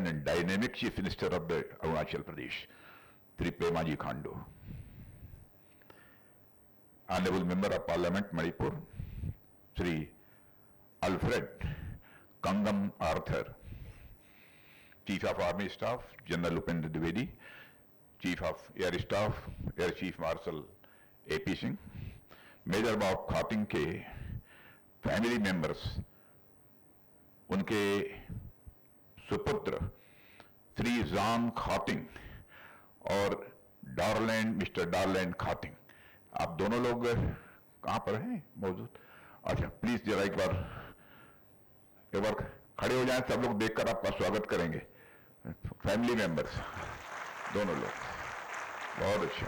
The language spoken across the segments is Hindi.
and dynamic Chief Minister of the Arunachal Pradesh, Sri Pema Khandu. Honorable Member of Parliament, Manipur, Sri Alfred Kangam Arthur, Chief of Army Staff, General Upendra Dwivedi, Chief of Air Staff, Air Chief Marshal A.P. Singh, major Bob Khathing के फैमिली मेंबर्स, उनके सुपुत्र श्री जान खातिंग और मिस्टर डारलैंड खातिंग, आप दोनों लोग कहाँ पर हैं मौजूद? अच्छा, प्लीज जरा एक बार खड़े हो जाएं, सब लोग देखकर आपका स्वागत करेंगे। फैमिली मेंबर्स दोनों लोग, बहुत अच्छा।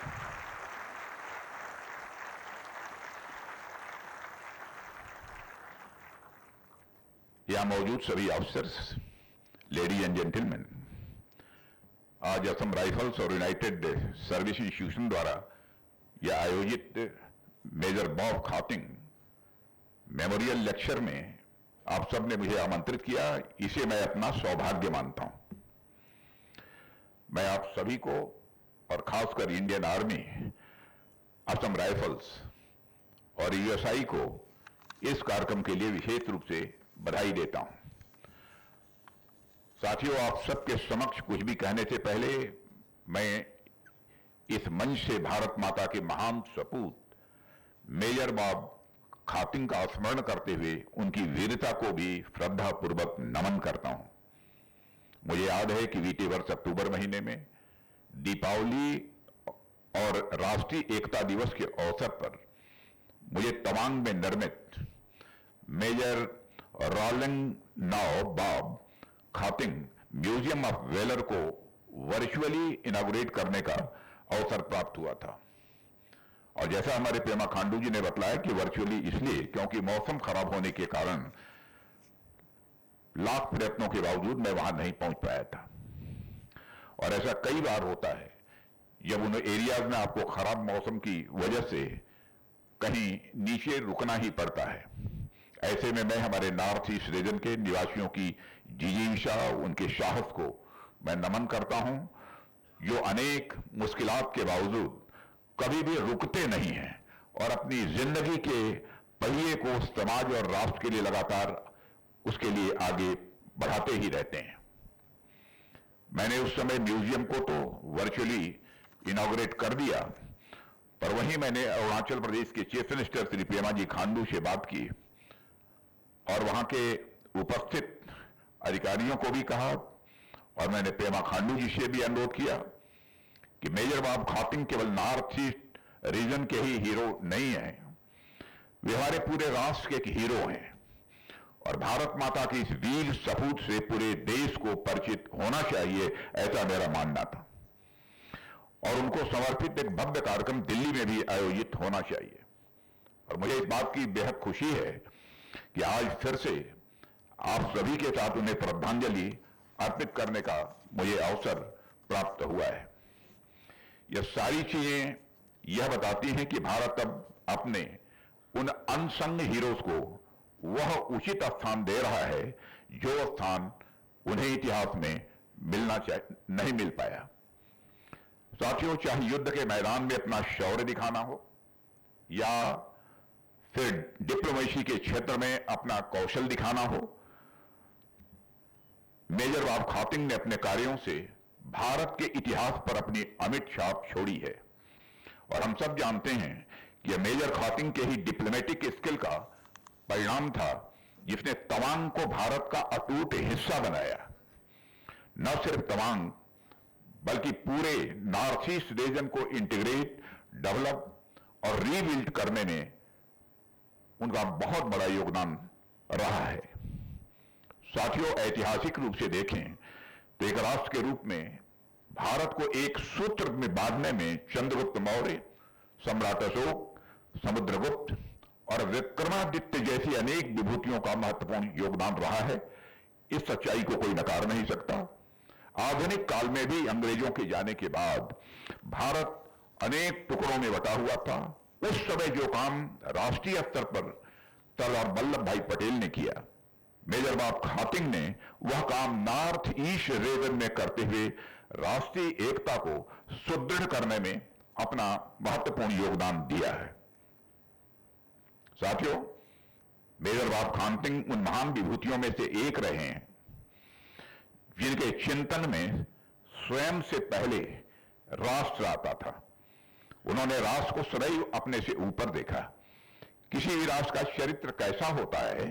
यहां मौजूद सभी ऑफिसर्स, लेडी एंड जेंटलमैन, आज असम राइफल्स और यूनाइटेड सर्विस इंस्टीट्यूशन द्वारा यह आयोजित major Bob Khathing memorial lecture में आप सब ने मुझे आमंत्रित किया, इसे मैं अपना सौभाग्य मानता हूं। मैं आप सभी को और खासकर इंडियन आर्मी, असम राइफल्स और यूएसआई को इस कार्यक्रम के लिए विशेष रूप से बधाई देता हूं। साथियों, आप सबके समक्ष कुछ भी कहने से पहले मैं इस मंच से भारत माता के महान सपूत मेजर बॉब खातिंग का स्मरण करते हुए उनकी वीरता को भी श्रद्धापूर्वक नमन करता हूं। मुझे याद है कि बीते वर्ष अक्टूबर महीने में दीपावली और राष्ट्रीय एकता दिवस के अवसर पर मुझे तवांग में निर्मित major Ralengnao Bob Khathing museum of valour को वर्चुअली इनॉग्रेट करने का अवसर प्राप्त हुआ था। और जैसा हमारे पेमा खांडू जी ने बतलाया कि वर्चुअली इसलिए क्योंकि मौसम खराब होने के कारण लाख प्रयत्नों के बावजूद मैं वहां नहीं पहुंच पाया था। और ऐसा कई बार होता है जब उन एरियाज में आपको खराब मौसम की वजह से कहीं नीचे रुकना ही पड़ता है। ऐसे में मैं हमारे नॉर्थ ईस्ट रीजन के निवासियों की जिजीविषा, उनके साहस को मैं नमन करता हूं, जो अनेक मुश्किलात के बावजूद कभी भी रुकते नहीं हैं और अपनी जिंदगी के पहिए को समाज और राष्ट्र के लिए लगातार उसके लिए आगे बढ़ाते ही रहते हैं। मैंने उस समय म्यूजियम को तो वर्चुअली इनॉग्रेट कर दिया, पर वहीं मैंने अरुणाचल प्रदेश के चीफ मिनिस्टर श्री पेमा खांडू से बात की और वहां के उपस्थित अधिकारियों को भी कहा, और मैंने पेमा खांडू जी से भी अनुरोध किया कि मेजर बॉब खातिंग केवल नॉर्थ ईस्ट रीजन के ही हीरो नहीं हैं, वे हमारे पूरे राष्ट्र के एक हीरो हैं और भारत माता की इस वीर सपूत से पूरे देश को परिचित होना चाहिए, ऐसा मेरा मानना था। और उनको समर्पित एक भव्य कार्यक्रम दिल्ली में भी आयोजित होना चाहिए। और मुझे इस बात की बेहद खुशी है कि आज फिर से आप सभी के साथ उन्हें श्रद्धांजलि अर्पित करने का मुझे अवसर प्राप्त हुआ है। यह सारी चीजें यह बताती हैं कि भारत अब अपने उन अनसंग हीरोज को वह उचित स्थान दे रहा है जो स्थान उन्हें इतिहास में नहीं मिल पाया। साथियों, चाहे युद्ध के मैदान में अपना शौर्य दिखाना हो या फिर डिप्लोमेसी के क्षेत्र में अपना कौशल दिखाना हो, मेजर बॉब खातिंग ने अपने कार्यों से भारत के इतिहास पर अपनी अमिट छाप छोड़ी है। और हम सब जानते हैं कि यह मेजर खातिंग के ही डिप्लोमेटिक स्किल का परिणाम था जिसने तवांग को भारत का अटूट हिस्सा बनाया। न सिर्फ तवांग बल्कि पूरे नॉर्थ ईस्ट रीजन को इंटीग्रेट, डेवलप और रीबिल्ड करने में उनका बहुत बड़ा योगदान रहा है। साथियों, ऐतिहासिक रूप से देखें तो एक राष्ट्र के रूप में भारत को एक सूत्र में बांधने में चंद्रगुप्त मौर्य, सम्राट अशोक, समुद्रगुप्त और विक्रमादित्य जैसी अनेक विभूतियों का महत्वपूर्ण योगदान रहा है। इस सच्चाई को कोई नकार नहीं सकता। आधुनिक काल में भी अंग्रेजों के जाने के बाद भारत अनेक टुकड़ों में बटा हुआ था। उस समय जो काम राष्ट्रीय स्तर पर सरदार वल्लभ भाई पटेल ने किया, मेजर बाब खातिंग ने वह काम नॉर्थ ईस्ट रीजन में करते हुए राष्ट्रीय एकता को सुदृढ़ करने में अपना महत्वपूर्ण योगदान दिया है। साथियों, मेजर बाब खातिंग उन महान विभूतियों में से एक रहे हैं जिनके चिंतन में स्वयं से पहले राष्ट्र आता था। उन्होंने राष्ट्र को सदैव अपने से ऊपर देखा। किसी भी राष्ट्र का चरित्र कैसा होता है,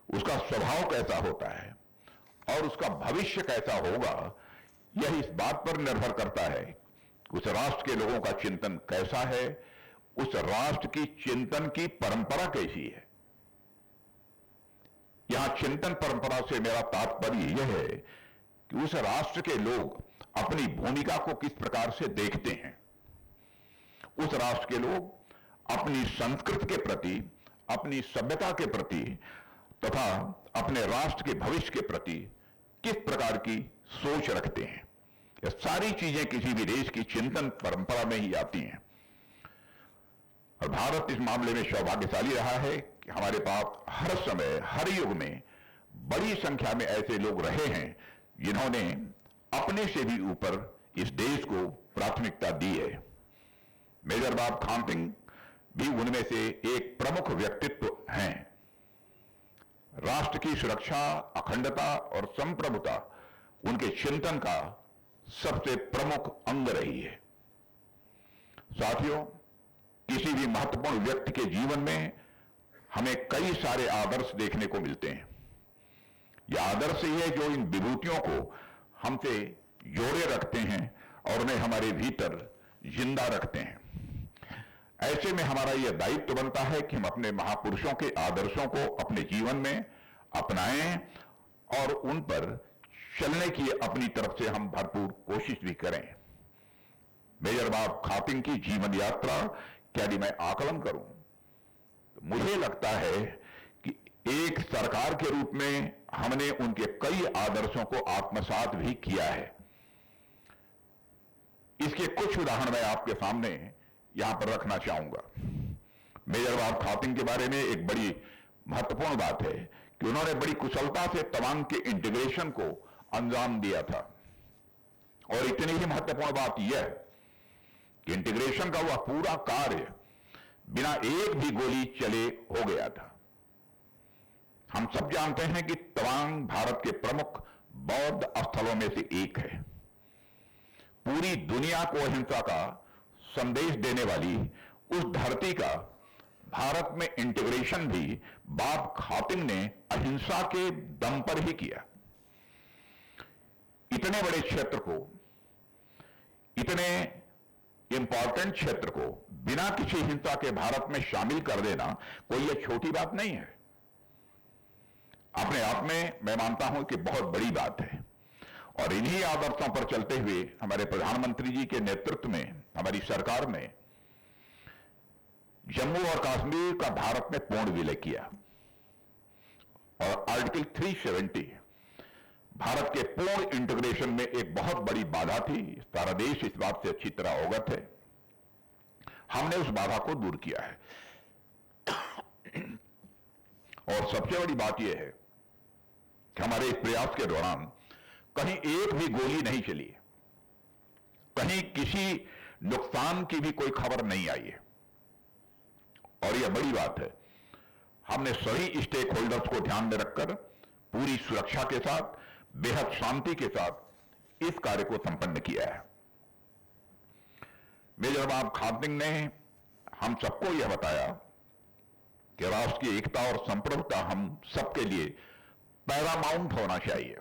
उसका स्वभाव कैसा होता है और उसका भविष्य कैसा होगा, यह इस बात पर निर्भर करता है कि उस राष्ट्र के लोगों का चिंतन कैसा है, उस राष्ट्र की चिंतन की परंपरा कैसी है। यहां चिंतन परंपरा से मेरा तात्पर्य यह है कि उस राष्ट्र के लोग अपनी भूमिका को किस प्रकार से देखते हैं। उस राष्ट्र के लोग अपनी संस्कृति के प्रति, अपनी सभ्यता के प्रति तथा अपने राष्ट्र के भविष्य के प्रति किस प्रकार की सोच रखते हैं। ये सारी चीजें किसी भी देश की चिंतन परंपरा में ही आती हैं। और भारत इस मामले में सौभाग्यशाली रहा है कि हमारे पास हर समय, हर युग में बड़ी संख्या में ऐसे लोग रहे हैं जिन्होंने अपने से भी ऊपर इस देश को प्राथमिकता दी है। मेजर बाब खातिंग भी उनमें से एक प्रमुख व्यक्तित्व हैं। राष्ट्र की सुरक्षा, अखंडता और संप्रभुता उनके चिंतन का सबसे प्रमुख अंग रही है। साथियों, किसी भी महत्वपूर्ण व्यक्ति के जीवन में हमें कई सारे आदर्श देखने को मिलते हैं। यह आदर्श ही है जो इन विभूतियों को हमसे जोड़े रखते हैं और उन्हें हमारे भीतर जिंदा रखते हैं। ऐसे में हमारा यह दायित्व बनता है कि हम अपने महापुरुषों के आदर्शों को अपने जीवन में अपनाएं और उन पर चलने की अपनी तरफ से हम भरपूर कोशिश भी करें। मेजर बाब खातिंग की जीवन यात्रा क्या यदि मैं आकलन करूं तो मुझे लगता है कि एक सरकार के रूप में हमने उनके कई आदर्शों को आत्मसात भी किया है। इसके कुछ उदाहरण मैं आपके सामने यहां पर रखना चाहूंगा। मेजर बाब खातिंग के बारे में एक बड़ी महत्वपूर्ण बात है कि उन्होंने बड़ी कुशलता से तवांग के इंटीग्रेशन को अंजाम दिया था। और इतनी ही महत्वपूर्ण बात यह कि इंटीग्रेशन का वह पूरा कार्य बिना एक भी गोली चले हो गया था। हम सब जानते हैं कि तवांग भारत के प्रमुख बौद्ध स्थलों में से एक है। पूरी दुनिया को अहिंसा का संदेश देने वाली उस धरती का भारत में इंटीग्रेशन भी बाब खातिंग ने अहिंसा के दम पर ही किया। इतने बड़े क्षेत्र को, इतने इंपॉर्टेंट क्षेत्र को बिना किसी हिंसा के भारत में शामिल कर देना कोई यह छोटी बात नहीं है। अपने आप में मैं मानता हूं कि बहुत बड़ी बात है। और इन्हीं आदर्शों पर चलते हुए हमारे प्रधानमंत्री जी के नेतृत्व में हमारी सरकार ने जम्मू और कश्मीर का भारत में पूर्ण विलय किया। और आर्टिकल 370 भारत के पूर्ण इंटीग्रेशन में एक बहुत बड़ी बाधा थी। सारा देश इस बात से अच्छी तरह अवगत है। हमने उस बाधा को दूर किया है। और सबसे बड़ी बात यह है कि हमारे इस प्रयास के दौरान कहीं एक भी गोली नहीं चली, कहीं किसी नुकसान की भी कोई खबर नहीं आई है। और यह बड़ी बात है। हमने सभी स्टेक होल्डर्स को ध्यान में रखकर पूरी सुरक्षा के साथ, बेहद शांति के साथ इस कार्य को संपन्न किया है। मेजर बाब खातिंग ने हम सबको यह बताया कि राष्ट्र की एकता और संप्रभुता हम सबके लिए पैरामाउंट होना चाहिए।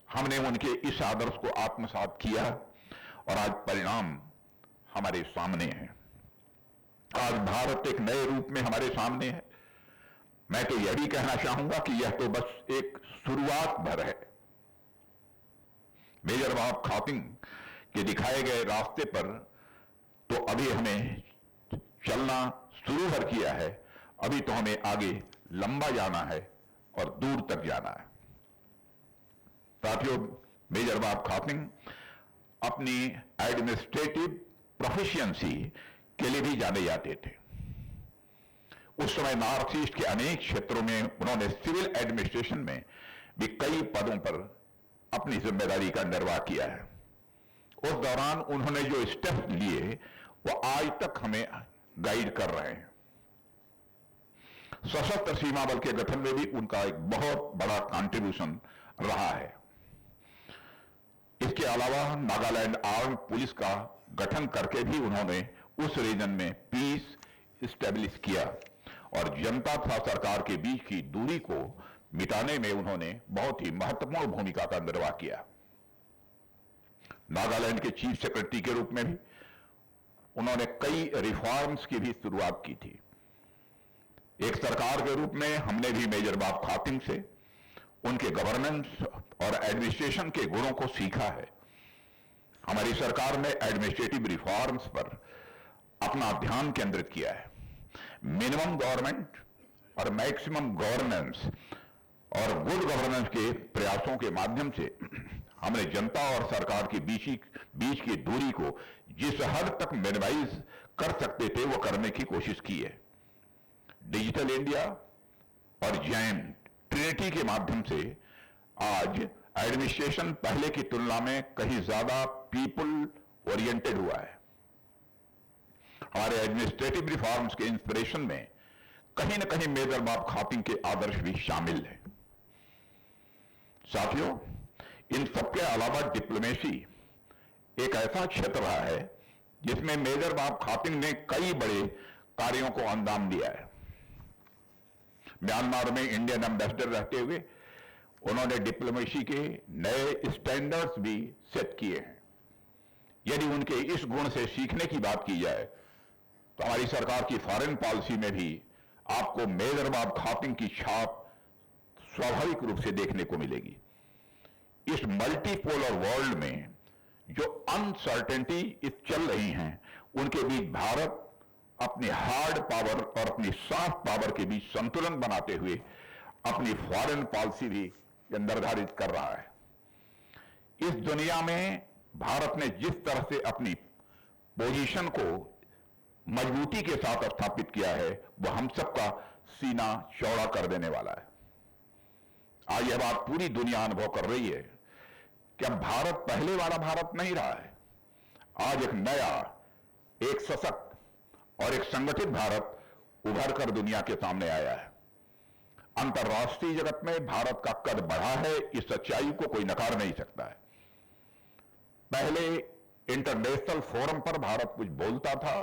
हमने उनके इस आदर्श को आत्मसात किया और आज परिणाम हमारे सामने है। आज भारत एक नए रूप में हमारे सामने है। मैं तो यह भी कहना चाहूंगा कि यह तो बस एक शुरुआत भर है। मेजर बाब खातिंग के दिखाए गए रास्ते पर तो अभी हमें चलना शुरू कर किया है। अभी तो हमें आगे लंबा जाना है और दूर तक जाना है। साथियों, मेजर बाब खातिंग अपनी एडमिनिस्ट्रेटिव प्रोफिशिएंसी के लिए भी जाने जाते थे। उस समय नॉर्थ ईस्ट के अनेक क्षेत्रों में उन्होंने सिविल एडमिनिस्ट्रेशन में भी कई पदों पर अपनी जिम्मेदारी का निर्वाह किया है। उस दौरान उन्होंने जो स्टेप लिए वो आज तक हमें गाइड कर रहे हैं। सशस्त्र सीमा बल के गठन में भी उनका एक बहुत बड़ा कंट्रीब्यूशन रहा है। इसके अलावा नागालैंड आर्म पुलिस का गठन करके भी उन्होंने उस रीजन में पीस स्टेब्लिश किया और जनता तथा सरकार के बीच की दूरी को मिटाने में उन्होंने बहुत ही महत्वपूर्ण भूमिका का निर्वाह किया। नागालैंड के चीफ सेक्रेटरी के रूप में भी उन्होंने कई रिफॉर्म्स की भी शुरुआत की थी। एक सरकार के रूप में हमने भी मेजर बाब खातिंग से उनके गवर्नेंस और एडमिनिस्ट्रेशन के गुणों को सीखा है। हमारी सरकार ने एडमिनिस्ट्रेटिव रिफॉर्म्स पर अपना ध्यान केंद्रित किया है। मिनिमम गवर्नमेंट और मैक्सिमम गवर्नेंस और गुड गवर्नेंस के प्रयासों के माध्यम से हमने जनता और सरकार के बीच की दूरी को जिस हद तक मिनिमाइज कर सकते थे वो करने की कोशिश की है। डिजिटल इंडिया और जैम ट्रिनिटी के माध्यम से आज एडमिनिस्ट्रेशन पहले की तुलना में कहीं ज्यादा पीपल ओरिएंटेड हुआ है। हमारे एडमिनिस्ट्रेटिव रिफॉर्म्स के इंस्पिरेशन में कहीं न कहीं मेजर बाब खातिंग के आदर्श भी शामिल हैं। साथियों, इन सबके अलावा डिप्लोमेसी एक ऐसा क्षेत्र रहा है जिसमें मेजर बाब खातिंग ने कई बड़े कार्यों को अंजाम दिया है। म्यांमार में इंडियन एम्बेसडर रहते हुए उन्होंने डिप्लोमेसी के नए स्टैंडर्ड्स भी सेट किए हैं। यदि उनके इस गुण से सीखने की बात की जाए तो हमारी सरकार की फॉरेन पॉलिसी में भी आपको मेजर बाब खातिंग की छाप स्वाभाविक रूप से देखने को मिलेगी। इस मल्टीपोलर वर्ल्ड में जो अनसर्टेनिटी चल रही हैं उनके बीच भारत अपनी हार्ड पावर और अपनी सॉफ्ट पावर के बीच संतुलन बनाते हुए अपनी फॉरेन पॉलिसी भी निर्धारित कर रहा है। इस दुनिया में भारत ने जिस तरह से अपनी पोजीशन को मजबूती के साथ स्थापित किया है वो हम सबका सीना चौड़ा कर देने वाला है। आज यह बात पूरी दुनिया अनुभव कर रही है कि अब भारत पहले वाला भारत नहीं रहा है। आज एक नया, एक सशक्त और एक संगठित भारत उभर कर दुनिया के सामने आया है। अंतर्राष्ट्रीय जगत में भारत का कद बढ़ा है, इस सच्चाई को कोई नकार नहीं सकता है। पहले इंटरनेशनल फोरम पर भारत कुछ बोलता था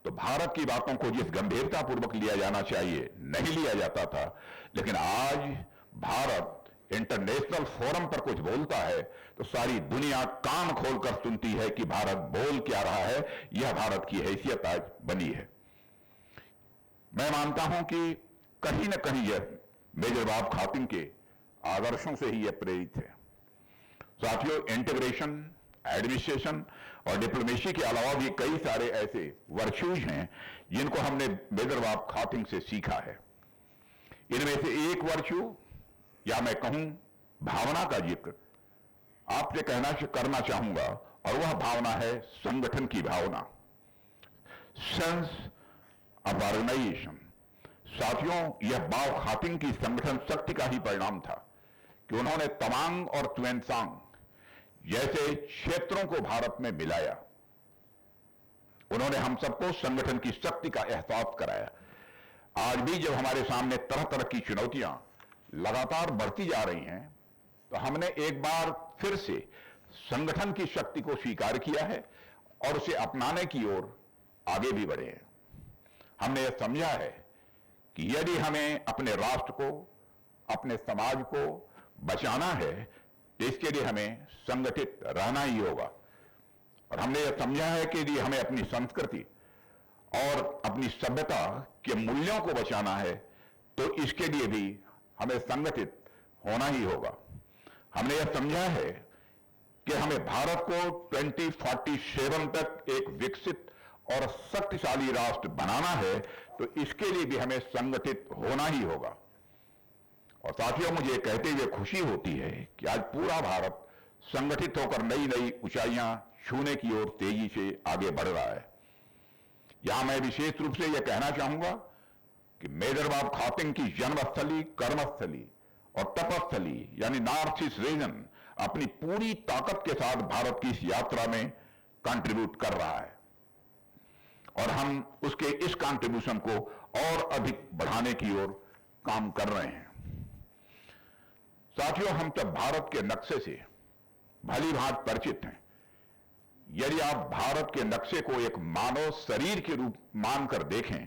तो भारत की बातों को जिस गंभीरता पूर्वक लिया जाना चाहिए नहीं लिया जाता था, लेकिन आज भारत इंटरनेशनल फोरम पर कुछ बोलता है तो सारी दुनिया कान खोलकर सुनती है कि भारत बोल क्या रहा है। यह भारत की हैसियत आज बनी है। मैं मानता हूं कि कहीं न कहीं यह मेजर बाब खातिंग के आदर्शों से ही यह प्रेरित है। साथियों, इंटीग्रेशन, एडमिनिस्ट्रेशन और डिप्लोमेसी के अलावा भी कई सारे ऐसे वर्च्यूज हैं जिनको हमने मेजर बाब खातिंग से सीखा है। इनमें से एक वर्च्यू या मैं कहूं भावना का जिक्र आपसे करना चाहूंगा और वह भावना है संगठन की भावना, सेंस ऑफ ऑर्गेनाइजेशन। साथियों, यह बाब खातिंग की संगठन शक्ति का ही परिणाम था कि उन्होंने तवांग और ट्वेंसांग जैसे क्षेत्रों को भारत में मिलाया। उन्होंने हम सबको संगठन की शक्ति का एहसास कराया। आज भी जब हमारे सामने तरह तरह की चुनौतियां लगातार बढ़ती जा रही हैं तो हमने एक बार फिर से संगठन की शक्ति को स्वीकार किया है और उसे अपनाने की ओर आगे भी बढ़े हैं। हमने यह समझा है कि यदि हमें अपने राष्ट्र को, अपने समाज को बचाना है तो इसके लिए हमें संगठित रहना ही होगा। और हमने यह समझा है कि यदि हमें अपनी संस्कृति और अपनी सभ्यता के मूल्यों को बचाना है तो इसके लिए भी हमें संगठित होना ही होगा। हमने यह समझा है कि हमें भारत को 2047 तक एक विकसित और शक्तिशाली राष्ट्र बनाना है तो इसके लिए भी हमें संगठित होना ही होगा। और साथियों, मुझे कहते हुए खुशी होती है कि आज पूरा भारत संगठित होकर नई नई ऊंचाइयां छूने की ओर तेजी से आगे बढ़ रहा है। यहां मैं विशेष रूप से यह कहना चाहूंगा कि मेजर बाब खातिन की जन्मस्थली, कर्मस्थली और तपस्थली यानी नॉर्थ ईस्ट रीजन अपनी पूरी ताकत के साथ भारत की इस यात्रा में कंट्रीब्यूट कर रहा है और हम उसके इस कंट्रीब्यूशन को और अधिक बढ़ाने की ओर काम कर रहे हैं। साथियों, हम तब भारत के नक्शे से भली भांति परिचित हैं। यदि आप भारत के नक्शे को एक मानव शरीर के रूप मानकर देखें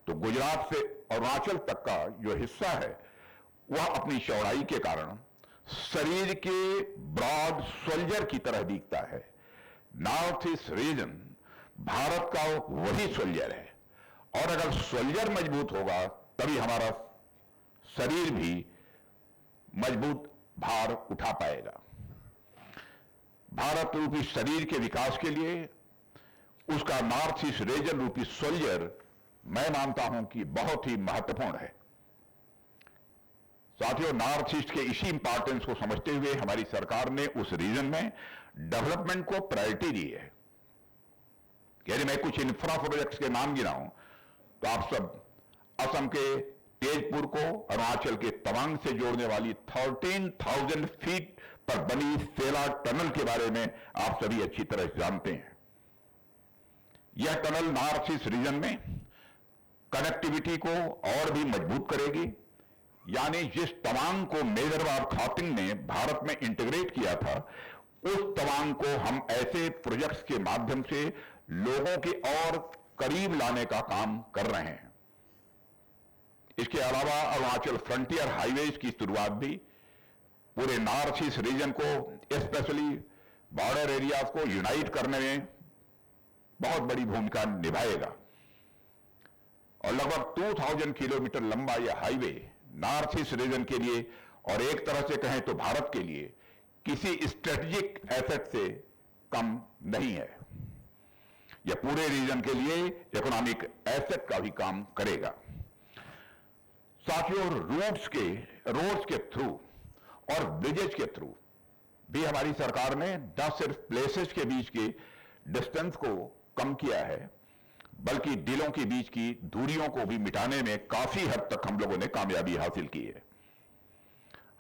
तो गुजरात से अरुणाचल तक का जो हिस्सा है वह अपनी चौड़ाई के कारण शरीर के ब्रॉड सोल्जर की तरह दिखता है। नॉर्थ ईस्ट रीजन भारत का वही सोल्जर है और अगर सोल्जर मजबूत होगा तभी हमारा शरीर भी मजबूत भार उठा पाएगा। भारत रूपी शरीर के विकास के लिए उसका नॉर्थ ईस्ट रीजन रूपी सोल्जर मैं मानता हूं कि बहुत ही महत्वपूर्ण है। साथियों, नॉर्थ ईस्ट के इसी इंपॉर्टेंस को समझते हुए हमारी सरकार ने उस रीजन में डेवलपमेंट को प्रायोरिटी दी है। यदि मैं कुछ इंफ्रा प्रोजेक्ट्स के नाम गिनाऊं तो आप सब असम के तेजपुर को अरुणाचल के तवांग से जोड़ने वाली 13,000 फीट पर बनी सेला टनल के बारे में आप सभी अच्छी तरह से जानते हैं। यह टनल नॉर्थ ईस्ट रीजन में कनेक्टिविटी को और भी मजबूत करेगी, यानी जिस तवांग को मेजर बाब खातिन ने भारत में इंटीग्रेट किया था उस तवांग को हम ऐसे प्रोजेक्ट्स के माध्यम से लोगों के और करीब लाने का काम कर रहे हैं। इसके अलावा अरुणाचल फ्रंटियर हाईवेज की शुरुआत भी पूरे नॉर्थ ईस्ट रीजन को स्पेशली बॉर्डर एरियाज को यूनाइट करने में बहुत बड़ी भूमिका निभाएगा और लगभग 2000 किलोमीटर लंबा यह हाईवे नॉर्थ ईस्ट रीजन के लिए और एक तरह से कहें तो भारत के लिए किसी स्ट्रेटेजिक एसेट से कम नहीं है। यह पूरे रीजन के लिए इकोनॉमिक एसेट का भी काम करेगा। साथियों, रोड्स के थ्रू और ब्रिजेज के थ्रू भी हमारी सरकार ने न सिर्फ प्लेसेस के बीच के डिस्टेंस को कम किया है बल्कि दिलों के बीच की दूरियों को भी मिटाने में काफी हद तक हम लोगों ने कामयाबी हासिल की है।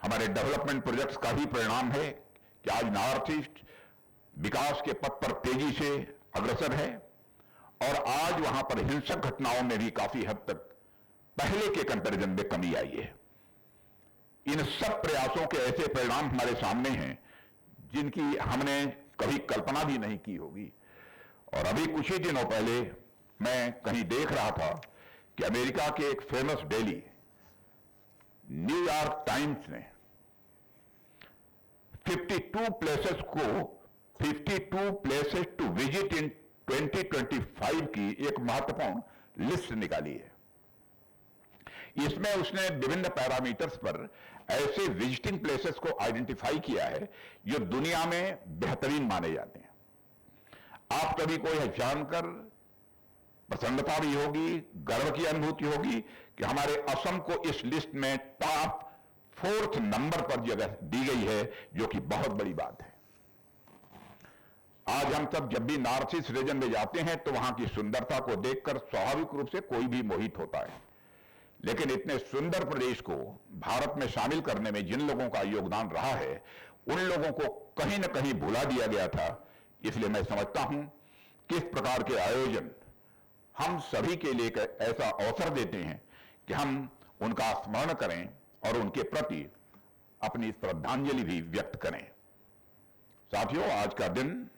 हमारे डेवलपमेंट प्रोजेक्ट्स का ही परिणाम है कि आज नॉर्थ ईस्ट विकास के पथ पर तेजी से अग्रसर है और आज वहां पर हिंसक घटनाओं में भी काफी हद तक पहले के कंपैरिजन में कमी आई है। इन सब प्रयासों के ऐसे परिणाम हमारे सामने हैं जिनकी हमने कभी कल्पना भी नहीं की होगी। और अभी कुछ ही दिनों पहले मैं कहीं देख रहा था कि अमेरिका के एक फेमस डेली न्यूयॉर्क टाइम्स ने 52 प्लेसेस टू विजिट इन 2025 की एक महत्वपूर्ण लिस्ट निकाली है। इसमें उसने विभिन्न पैरामीटर्स पर ऐसे विजिटिंग प्लेसेस को आइडेंटिफाई किया है जो दुनिया में बेहतरीन माने जाते हैं। आप सभी को यह जानकर प्रसन्नता भी होगी, गर्व की अनुभूति होगी कि हमारे असम को इस लिस्ट में टॉप 4th नंबर पर जगह दी गई है, जो कि बहुत बड़ी बात है। आज हम सब जब भी नॉर्थ ईस्ट रीजन में जाते हैं तो वहां की सुंदरता को देखकर स्वाभाविक रूप से कोई भी मोहित होता है, लेकिन इतने सुंदर प्रदेश को भारत में शामिल करने में जिन लोगों का योगदान रहा है उन लोगों को कहीं न कहीं भुला दिया गया था। इसलिए मैं समझता हूं कि इस प्रकार के आयोजन हम सभी के लिए एक ऐसा अवसर देते हैं कि हम उनका स्मरण करें और उनके प्रति अपनी श्रद्धांजलि भी व्यक्त करें। साथियों, आज का दिन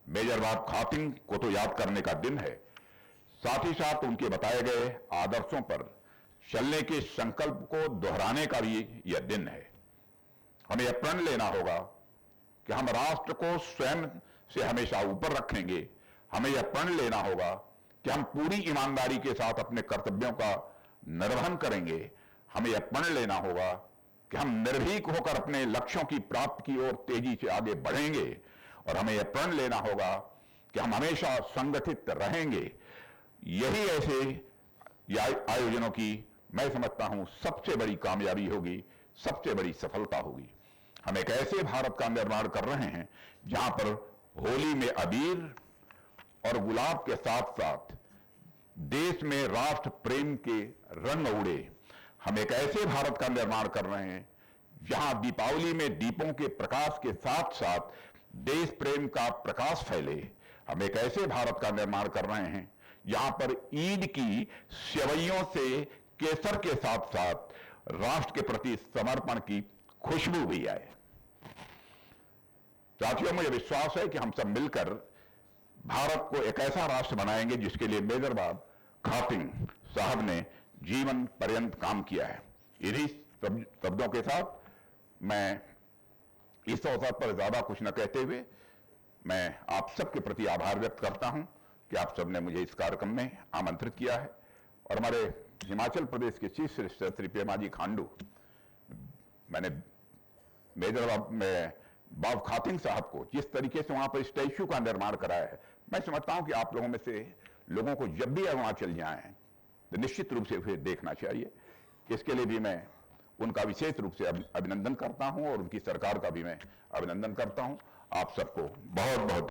मेजर बाब खातिन को तो याद करने का दिन है, साथ ही साथ उनके बताए गए आदर्शों पर चलने के संकल्प को दोहराने का भी यह दिन है। हमें यह प्रण लेना होगा कि हम राष्ट्र को स्वयं से हमेशा ऊपर रखेंगे। हमें यह प्रण लेना होगा कि हम पूरी ईमानदारी के साथ अपने कर्तव्यों का निर्वहन करेंगे। हमें यह प्रण लेना होगा कि हम निर्भीक होकर अपने लक्ष्यों की प्राप्ति की ओर तेजी से आगे बढ़ेंगे और हमें यह प्रण लेना होगा कि हम हमेशा संगठित रहेंगे। यही ऐसे आयोजनों की मैं समझता हूं सबसे बड़ी कामयाबी होगी, सबसे बड़ी सफलता होगी। हम एक ऐसे भारत का निर्माण कर रहे हैं जहां पर होली में अबीर और गुलाब के साथ साथ देश में राष्ट्र प्रेम के रंग उड़े। हम एक ऐसे भारत का निर्माण कर रहे हैं जहां दीपावली में दीपों के प्रकाश के साथ साथ देश प्रेम का प्रकाश फैले। हम एक ऐसे भारत का निर्माण कर रहे हैं जहां पर ईद की सेवइयों से केसर के साथ साथ राष्ट्र के प्रति समर्पण की खुशबू भी आए। साथियों, मुझे विश्वास है कि हम सब मिलकर भारत को एक ऐसा राष्ट्र बनाएंगे जिसके लिए मेजर बाब खातिन साहब ने जीवन पर्यंत काम किया है। इन्हीं शब्दों के साथ मैं इस अवसर पर ज्यादा कुछ न कहते हुए मैं आप सबके प्रति आभार व्यक्त करता हूं कि आप सबने मुझे इस कार्यक्रम में आमंत्रित किया है। और हमारे हिमाचल प्रदेश के चीफ मिनिस्टर श्री पेमाजी खांडू, मैंने मेजर बाब खातिन साहब को जिस तरीके से वहां पर स्टैच्यू का निर्माण कराया है, मैं समझता हूं कि आप लोगों में से लोगों को जब भी अरुणाचल जाएं तो निश्चित रूप से उसे देखना चाहिए। इसके लिए भी मैं उनका विशेष रूप से अभिनंदन करता हूं और उनकी सरकार का भी मैं अभिनंदन करता हूं। आप सबको बहुत बहुत